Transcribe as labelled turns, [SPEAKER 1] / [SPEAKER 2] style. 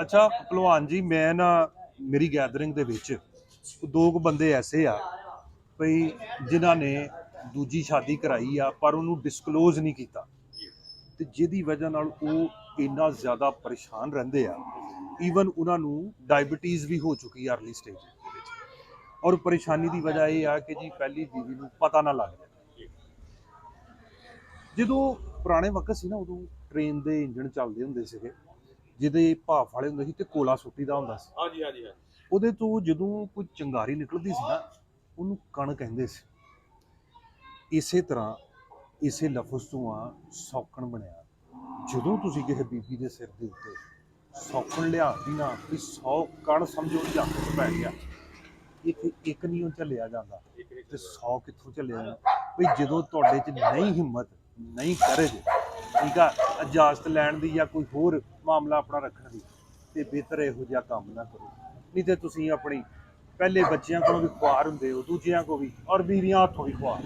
[SPEAKER 1] ਅੱਛਾ ਭਲਵਾਨ ਜੀ, ਮੈਂ ਨਾ ਮੇਰੀ ਗੈਦਰਿੰਗ ਦੇ ਵਿੱਚ ਦੋ ਕੁ ਬੰਦੇ ਐਸੇ ਆ ਭਈ ਜਿਨ੍ਹਾਂ ਨੇ ਦੂਜੀ ਸ਼ਾਦੀ ਕਰਾਈ ਆ ਪਰ ਉਹਨੂੰ ਡਿਸਕਲੋਜ਼ ਨਹੀਂ ਕੀਤਾ, ਤੇ ਜਿਹਦੀ ਵਜ੍ਹਾ ਨਾਲ ਉਹ ਇੰਨਾ ਜ਼ਿਆਦਾ ਪਰੇਸ਼ਾਨ ਰਹਿੰਦੇ ਆ। ਈਵਨ ਉਹਨਾਂ ਨੂੰ ਡਾਇਬਟੀਜ਼ ਵੀ ਹੋ ਚੁੱਕੀ ਆ ਅਰਲੀ ਸਟੇਜ ਦੇ ਵਿੱਚ। ਔਰ ਪਰੇਸ਼ਾਨੀ ਦੀ ਵਜ੍ਹਾ ਇਹ ਆ ਕਿ ਜੀ ਪਹਿਲੀ ਬੀਵੀ ਨੂੰ ਪਤਾ ਨਾ ਲੱਗ ਜਾਏ। ਜਦੋਂ ਪੁਰਾਣੇ ਵਕਤ ਸੀ ਨਾ, ਉਦੋਂ ਟ੍ਰੇਨ ਦੇ ਇੰਜਣ ਚੱਲਦੇ ਹੁੰਦੇ ਸੀਗੇ ਜਿਹਦੇ ਭਾਫ ਵਾਲੇ ਹੁੰਦੇ ਸੀ ਤੇ ਕੋਲਾ ਸੁੱਟੀਦਾ ਹੁੰਦਾ ਸੀ।
[SPEAKER 2] ਹਾਂਜੀ ਹਾਂਜੀ ਹਾਂਜੀ।
[SPEAKER 1] ਉਹਦੇ ਤੋਂ ਜਦੋਂ ਕੋਈ ਚੰਗਾਰੀ ਨਿਕਲਦੀ ਸੀ ਨਾ, ਉਹਨੂੰ ਕਣ ਕਹਿੰਦੇ ਸੀ। ਇਸੇ ਤਰ੍ਹਾਂ ਇਸੇ ਲਫ਼ਜ਼ ਤੋਂ ਆ ਸੌਕਣ ਬਣਿਆ। ਜਦੋਂ ਤੁਸੀਂ ਕਿਸੇ ਬੀਬੀ ਦੇ ਸਿਰ ਦੇ ਉੱਤੇ ਸੌਕਣ ਲਿਆਉਂਦੀ ਨਾ, ਵੀ 100 ਕਣ ਸਮਝੋ ਉਹਦੀ ਅੱਖ 'ਚ ਪੈ ਗਿਆ। ਇੱਥੇ ਇੱਕ ਨਹੀਂ ਉਹ ਝੱਲਿਆ ਜਾਂਦਾ ਤੇ 100 ਕਿੱਥੋਂ ਝੱਲਿਆ ਜਾਣਾ। ਵੀ ਜਦੋਂ ਤੁਹਾਡੇ 'ਚ ਨਹੀਂ ਹਿੰਮਤ, ਨਹੀਂ ਕਰਜ, ਠੀਕ ਆ, ਇਜਾਜ਼ਤ ਲੈਣ ਦੀ ਜਾਂ ਕੋਈ ਹੋਰ ਮਾਮਲਾ ਆਪਣਾ ਰੱਖਣ ਦੀ, ਤੇ ਬਿਹਤਰ ਇਹੋ ਜਿਹਾ ਕੰਮ ਨਾ ਕਰੋ। ਨਹੀਂ ਤੇ ਤੁਸੀਂ ਆਪਣੀ ਪਹਿਲੇ ਬੱਚਿਆਂ ਕੋਲੋਂ ਵੀ ਖੁਆਰ ਹੁੰਦੇ ਹੋ, ਦੂਜਿਆਂ ਕੋ ਵੀ, ਔਰ ਬੀਵੀਆਂ ਹੱਥੋਂ ਵੀ ਖੁਆਰ।